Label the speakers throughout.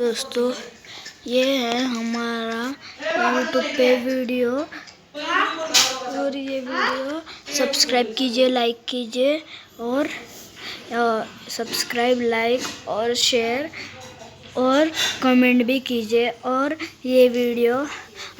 Speaker 1: दोस्तों, ये है हमारा यूट्यूब पे वीडियो और ये वीडियो सब्सक्राइब कीजिए, लाइक कीजिए और सब्सक्राइब, लाइक और शेयर और कमेंट भी कीजिए। और ये वीडियो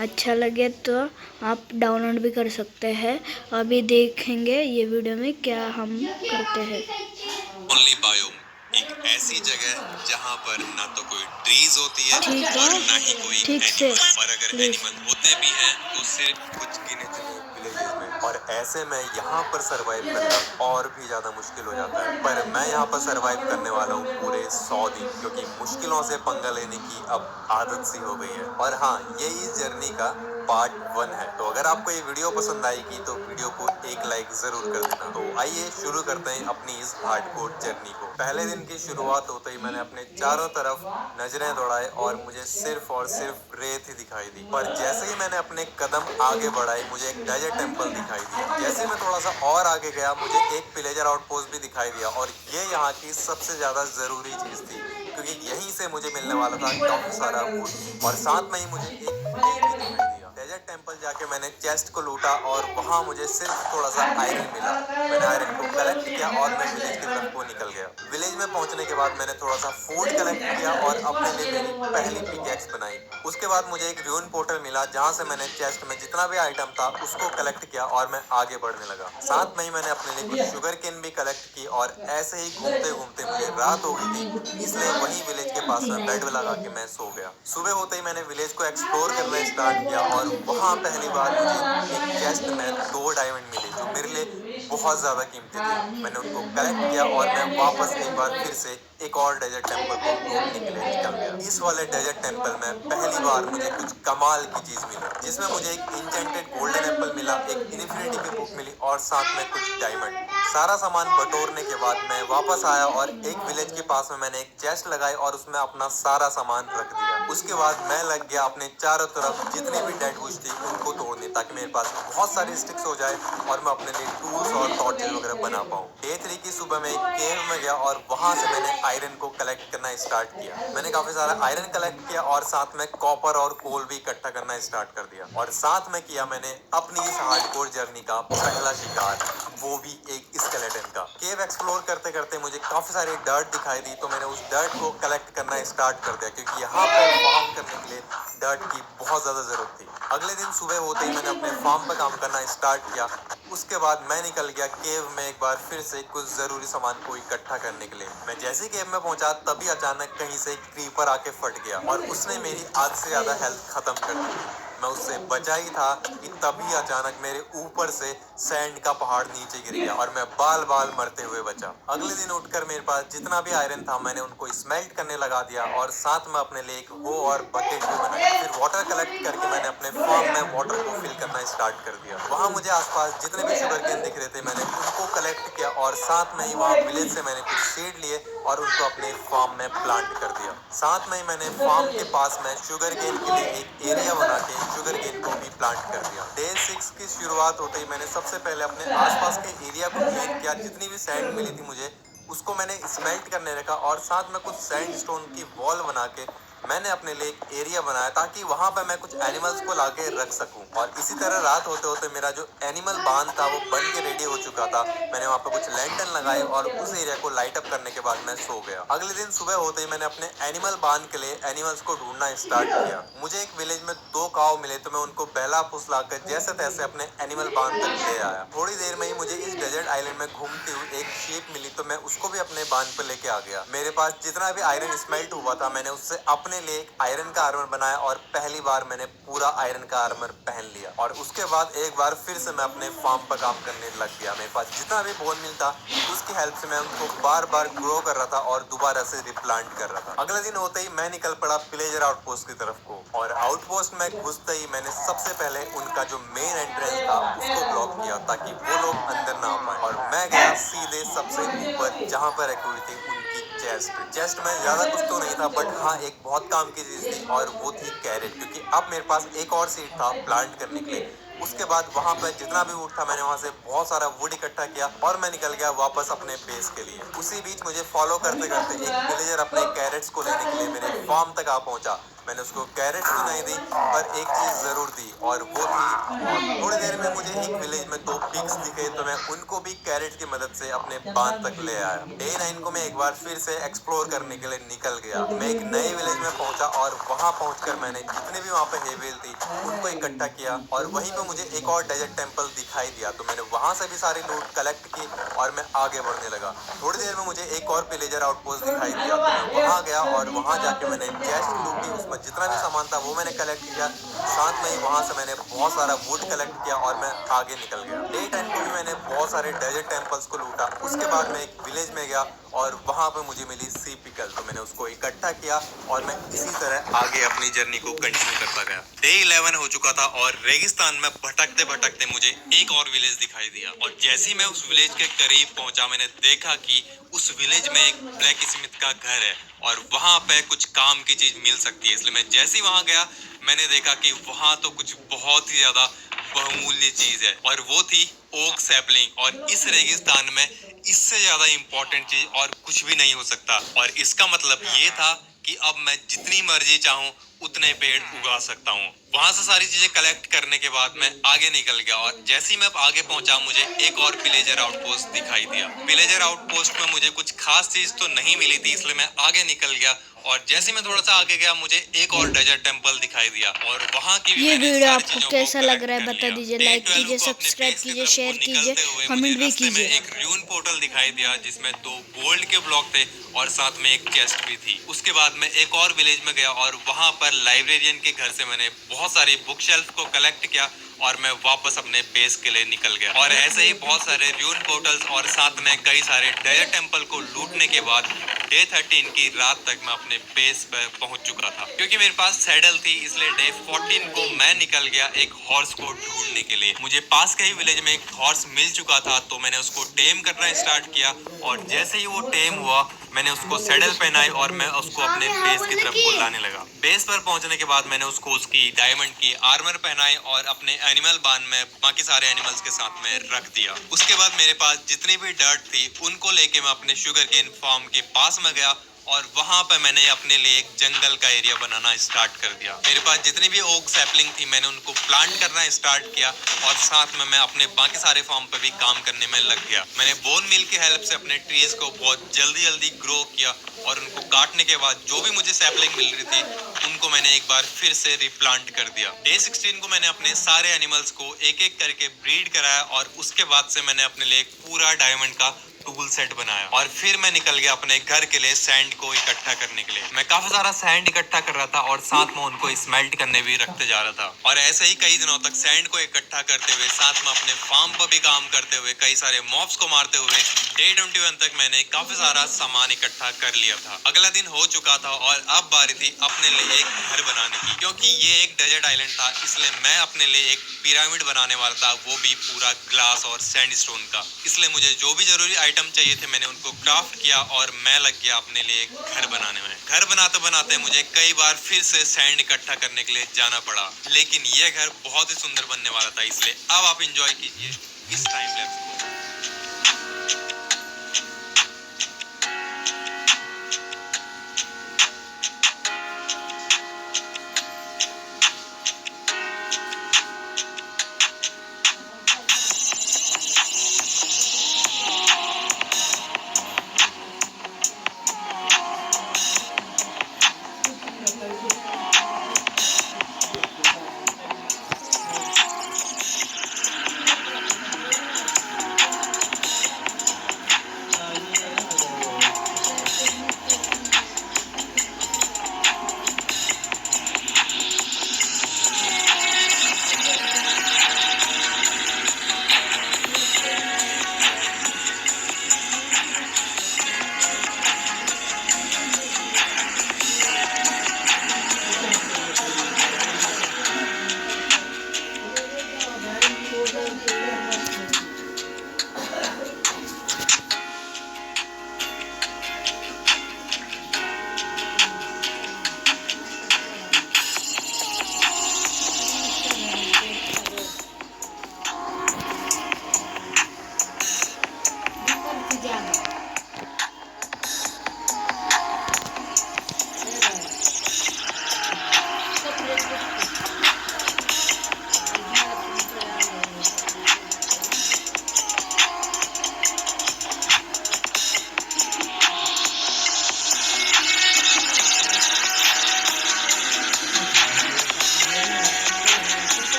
Speaker 1: अच्छा लगे तो आप डाउनलोड भी कर सकते हैं। अभी देखेंगे ये वीडियो में क्या हम करते हैं।
Speaker 2: ओनली बायोम, एक ऐसी जगह जहां पर ना तो कोई ट्रीज होती है और ना ही कोई
Speaker 1: ठीक से
Speaker 2: एनिमल, और अगर
Speaker 1: प्लीज।
Speaker 2: एनिमल होते भी हैं तो सिर्फ कुछ गिने चुने विलेजेस में। और ऐसे में यहाँ पर सरवाइव करना और भी ज्यादा मुश्किल हो जाता है। पर मैं यहाँ पर सरवाइव करने वाला हूँ पूरे 100 दिन, क्योंकि मुश्किलों से पंगा लेने की अब आदत सी हो गई है। और हाँ, ये इस जर्नी का पार्ट 1 है। तो अगर आपको ये वीडियो पसंद आएगी तो वीडियो को एक लाइक जरूर कर देना। तो आइए शुरू करते हैं अपनी इस हार्डकोर जर्नी को। पहले दिन की शुरुआत होते ही मैंने अपने चारों तरफ नजरें दौड़ाई और मुझे सिर्फ और सिर्फ रेत ही दिखाई दी। पर जैसे ही मैंने अपने कदम आगे बढ़ाए मुझे एक डेजर्ट टेम्पल दिखाई दिया। जैसे मैं थोड़ा सा और आगे गया मुझे एक विलेजर आउटपोस्ट भी दिखाई दिया, और ये यहाँ की सबसे ज्यादा जरूरी चीज थी, क्योंकि यहीं से मुझे मिलने वाला था काफी सारा वुड, और साथ में ही मुझे एक केव भी दिखाई दिया। डेजर्ट टेम्पल जाके मैंने चेस्ट को लूटा और वहां मुझे सिर्फ थोड़ा सा आयरन मिला। मैंने आयरन को कलेक्ट किया और मैं विलेज की तरफ को निकल गया। विलेज में पहुंचने के बाद मैंने थोड़ा सा फूड कलेक्ट किया और अपने लिए मेरी पहली पिकैक्स बनाई। उसके बाद मुझे एक र्यून पोर्टल मिला जहां से मैंने चेस्ट में जितना भी आइटम था उसको कलेक्ट किया और मैं आगे बढ़ने लगा। साथ में ही मैंने अपने लिए कुछ शुगर केन भी कलेक्ट की, और ऐसे ही घूमते घूमते मुझे रात हो गई थी, इसलिए वही विलेज के पास में बेड लगा के मैं सो गया। सुबह होते ही मैंने विलेज को एक्सप्लोर करना स्टार्ट किया, और वहां पहली बार मुझे एक चेस्ट में 2 डायमंड मिले जो मेरे लिए बहुत ज्यादा कीमती थे। मैंने उनको कलेक्ट किया और मैं वापस एक बार फिर से एक और डेजर्ट टेम्पल को ढूंढने के लिए निकल गया। इस वाले डेजर्ट टेम्पल में पहली बार मुझे कुछ कमाल की चीज मिली, जिसमें मुझे एक इंचेंटेड गोल्डन एप्पल मिला, एक इन्फिनिटी की बुक मिली और साथ में कुछ डायमंड। सारा सामान बटोरने के बाद मैं वापस आया और एक विलेज के पास में मैंने एक चेस्ट लगाई और उसमें अपना सारा सामान रख दिया। उसके बाद मैं लग गया अपने चारों तरफ जितनी भी डेड बुश थी उनको तोड़ने, ताकि मेरे पास बहुत सारी स्टिक्स हो जाए और मैं अपने लिए टूल्स और टॉर्चेस वगैरह बना पाऊँ। डे 3 की सुबह में एक केव में गया और वहां से मैंने आयरन को कलेक्ट करना स्टार्ट किया। मैंने काफी सारा आयरन कलेक्ट किया और साथ में कॉपर और कोल भी इकट्ठा करना स्टार्ट कर दिया। और साथ में किया मैंने अपनी इस हार्डकोर जर्नी का पहला शिकार, वो भी एक स्केलेटन का। केव एक्सप्लोर करते करते मुझे काफी सारी डर्ट दिखाई दी, तो मैंने उस डर्ट को कलेक्ट करना स्टार्ट कर दिया, क्योंकि यहाँ पर फार्म करने के लिए डर्ट की बहुत ज्यादा जरूरत थी। अगले दिन सुबह होते ही मैंने अपने फार्म पर काम करना स्टार्ट किया। उसके बाद मैं निकल गया केव में एक बार फिर से कुछ जरूरी सामान को इकट्ठा करने के लिए। मैं जैसे ही केव में पहुंचा तभी अचानक कहीं से एक क्रीपर आके फट गया और उसने मेरी आध से ज्यादा हेल्थ खत्म कर दी। मैं उससे बचा ही था कि तभी अचानक मेरे ऊपर से सैंड का पहाड़ नीचे गिर गया और मैं बाल बाल मरते हुए बचा। अगले दिन उठकर मेरे पास जितना भी आयरन था मैंने उनको स्मेल्ट करने लगा दिया, और साथ में अपने लिए एक वो और बकेट भी बनाया। फिर वाटर कलेक्ट करके मैंने अपने फार्म में वाटर को फिल करना स्टार्ट कर दिया। वहाँ मुझे आसपास जितने भी शुगर केन दिख रहे थे मैंने उनको कलेक्ट किया, और साथ में ही वहाँ विलेज से मैंने कुछ सीड लिए और उनको अपने फार्म में प्लांट कर दिया। साथ में ही मैंने फार्म के पास में शुगर केन के लिए एक एरिया बना के शुगर केन को भी प्लांट कर दिया। डे 6 की शुरुआत होते ही मैंने सबसे पहले अपने आसपास के एरिया को क्लीन किया। जितनी भी सैंड मिली थी मुझे उसको मैंने स्मेल्ट करने रखा, और साथ में कुछ सैंडस्टोन की वॉल बना के मैंने अपने लिए एक एरिया बनाया ताकि वहां पर मैं कुछ एनिमल्स को लाके रख सकूं। और इसी तरह रात होते होते मेरा जो एनिमल बांध था वो बन के रेडी हो चुका था। मैंने वहां पर कुछ लैंटर्न लगाए और उस एरिया को लाइट अप करने के बाद मैं सो गया। अगले दिन सुबह होते ही मैंने अपने एनिमल बांध के लिए एनिमल्स को ढूंढना स्टार्ट किया। मुझे एक विलेज में 2 काव मिले, तो मैं उनको बहला फुसला कर जैसे तैसे अपने एनिमल बांध तक ले आया। थोड़ी देर में ही मुझे इस डेजर्ट आइलैंड में घूमती हुई एक शीप मिली, तो मैं उसको भी अपने बांध पे लेके आ गया। मेरे पास जितना भी आयरन स्मेल्ट हुआ था मैंने उससे अपने लिए एक आयरन का आर्मर बनाया, और पहली बार मैंने पूरा आयरन का आर्मर पहन लिया। और उसके बाद एक बार फिर से मैं अपने फार्म पर काम करने लग गया। मेरे पास जितना भी बोन मिलता उसकी हेल्प से मैं उनको बार बार ग्रो कर रहा था और दोबारा से रिप्लांट कर रहा था। अगले दिन होते ही मैं निकल पड़ा विलेजर आउटपोस्ट की तरफ को, और आउटपोस्ट में घुसते ही मैंने सबसे पहले उनका जो मेन एंट्रेंस था उसको ब्लॉक किया ताकि वो लोग अंदर ना आ पाए, और मैं गया सीधे सबसे ऊपर जहां पर रखी हुई थी उनकी चेस्ट में ज्यादा कुछ तो नहीं था, बट हाँ एक बहुत काम की चीज थी और वो थी कैरेट, क्योंकि अब मेरे पास एक और सीड था प्लांट करने के लिए। उसके बाद वहाँ पे जितना भी वुड था मैंने वहाँ से बहुत सारा वुड इकट्ठा किया और मैं निकल गया वापस अपने बेस के लिए। उसी बीच मुझे फॉलो करते करते एक विलेजर अपने कैरेट्स को लेने के लिए मेरे फार्म तक आ पहुंचा। मैंने उसको कैरेट्स तो नहीं दी पर एक चीज जरूर दी और वो थी थोड़ी देर में मुझे एक विलेज में 2 पिग्स दिखे तो मैं उनको भी कैरेट की मदद से अपने बांध तक ले आया। डे 9 को मैं एक बार फिर से एक्सप्लोर करने के लिए निकल गया। मैं एक नए विलेज में पहुंचा और वहां पहुंचकर मैंने जितने भी वहां पे हेवेल थी उनको इकट्ठा किया और वहीं पे मुझे एक और डेजर्ट टेंपल दिखाई दिया तो मैंने वहां से भी सारी लूट कलेक्ट की और मैं आगे बढ़ने लगा। थोड़ी देर में मुझे एक और विलेजर आउटपोस्ट दिखाई दिया तो मैं वहां गया और वहां जाके मैंने चेस्ट लूटी, उसमें जितना भी सामान था वो मैंने कलेक्ट किया। साथ में ही वहां से मैंने बहुत सारा वुड कलेक्ट किया और मैं आगे निकल गया। डे 10 को भी मैंने बहुत सारे डेजर्ट टेंपल्स को लूटा। उसके बाद मैं एक विलेज में गया और वहां पे मुझे मिली सी पिकल तो मैंने उसको इकट्ठा किया और मैं इसी तरह आगे अपनी जर्नी को कंटिन्यू करता गया। डे 11 हो चुका था और रेगिस्तान में भटकते भटकते मुझे एक और विलेज दिखाई दिया और जैसे ही मैं उस विलेज के करीब पहुंचा मैंने देखा कि उस विलेज में एक ब्लैक स्मिथ का घर है और वहां पे कुछ काम की चीज मिल सकती है। इसलिए मैं जैसे ही वहां गया मैंने देखा कि वहां तो कुछ बहुत ही ज्यादा बहुमूल्य चीज है और वो थी ओक सैपलिंग। और इस रेगिस्तान में इससे ज्यादा इंपॉर्टेंट चीज और कुछ भी नहीं हो सकता और इसका मतलब ये था कि अब मैं जितनी मर्जी चाहूं उतने पेड़ उगा सकता हूँ। वहां से सारी चीजें कलेक्ट करने के बाद मैं आगे निकल गया और जैसे ही मैं आगे पहुंचा मुझे एक और विलेजर आउटपोस्ट दिखाई दिया। विलेजर आउटपोस्ट में मुझे कुछ खास चीज तो नहीं मिली थी इसलिए मैं आगे निकल गया और जैसे मैं थोड़ा सा आगे गया मुझे एक और डेजर्ट टेंपल दिखाई दिया और वहां की भी
Speaker 1: ये
Speaker 2: मैंने
Speaker 1: वीडियो
Speaker 2: सारी
Speaker 1: आपको
Speaker 2: चीजों
Speaker 1: कैसा
Speaker 2: को
Speaker 1: लग रहा है
Speaker 2: collect कर
Speaker 1: बता
Speaker 2: लिया।
Speaker 1: दीजिए,
Speaker 2: Day
Speaker 1: लाइक
Speaker 2: 12
Speaker 1: कीजिए,
Speaker 2: को अपने
Speaker 1: सब्सक्राइब
Speaker 2: base की
Speaker 1: कीजिए,
Speaker 2: तरफ
Speaker 1: शेयर
Speaker 2: को
Speaker 1: कीजिए,
Speaker 2: निकलते हुए
Speaker 1: कमेंट
Speaker 2: मुझे
Speaker 1: भी
Speaker 2: रास्ते में
Speaker 1: कीजिए।
Speaker 2: एक र्यून पोर्टल दिखाई दिया जिसमें 2 गोल्ड के ब्लॉक थे और साथ में एक चेस्ट भी थी। उसके बाद मैं एक और विलेज में गया और वहां पर लाइब्रेरियन के घर से मैंने बहुत सारी बुक शेल्फ को कलेक्ट किया और मैं वापस अपने बेस के लिए निकल गया। और ऐसे ही बहुत सारे र्यून पोर्टल्स और साथ में कई सारे डेजर्ट टेंपल को लूटने के बाद डे 13 की रात तक मैं अपने बेस पर पहुंच चुका था। क्योंकि मेरे पास सैडल थी इसलिए डे 14 को मैं निकल गया एक हॉर्स को ढूंढने के लिए। मुझे पास के ही विलेज में एक हॉर्स मिल चुका था तो मैंने उसको टेम करना स्टार्ट किया और जैसे ही वो टेम हुआ मैंने उसको सैडल पहनाई और मैं उसको अपने बेस की तरफ को लाने लगा। बेस पर पहुंचने के बाद मैंने उसको उसकी डायमंड की आर्मर पहनाई और अपने एनिमल बांध में बाकी सारे एनिमल्स के साथ में रख दिया। उसके बाद मेरे पास जितनी भी डर्ट थी उनको लेके मैं अपने शुगर केन फार्म के पास में गया और वहां पर मैंने अपने लिए एक जंगल का एरिया बनाना स्टार्ट कर दिया। मेरे पास जितनी भी ओक सैपलिंग थी मैंने उनको प्लांट करना स्टार्ट किया और साथ में मैं अपने बाकी सारे फार्म पे भी काम करने में लग गया। मैंने बोन मिल की हेल्प से अपने ट्रीज को बहुत जल्दी जल्दी ग्रो किया और उनको काटने के बाद जो भी मुझे सैपलिंग मिल रही थी उनको मैंने एक बार फिर से रिप्लांट कर दिया। डे 16 को मैंने अपने सारे एनिमल्स को एक एक करके ब्रीड कराया और उसके बाद से मैंने अपने लिए एक पूरा डायमंड का टूल सेट बनाया और फिर मैं निकल गया अपने घर के लिए सैंड को इकट्ठा करने के लिए। मैं काफी सारा सैंड इकट्ठा कर रहा था और साथ में उनको स्मेल्ट करने भी रखते जा रहा था और ऐसे ही कई दिनों तक सैंड को इकट्ठा करते हुए साथ में अपने फार्म पर भी काम करते हुए कई सारे मॉब्स को मारते हुए डे 21 तक मैंने काफी सारा सामान इकट्ठा कर लिया था। अगला दिन हो चुका था और अब बारी थी अपने लिए एक घर बनाने की। क्योंकि ये एक डेजर्ट आइलैंड था इसलिए मैं अपने लिए एक पिरामिड बनाने वाला था, वो भी पूरा ग्लास और सैंडस्टोन का। इसलिए मुझे जो भी जरूरी आइटम चाहिए थे मैंने उनको क्राफ्ट किया और मैं लग गया अपने लिए एक घर बनाने में। घर बनाते बनाते मुझे कई बार फिर से सैंड इकट्ठा करने के लिए जाना पड़ा, लेकिन ये घर बहुत ही सुंदर बनने वाला था। इसलिए अब आप एंजॉय कीजिए इस टाइम लैप्स को।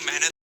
Speaker 2: मेहनत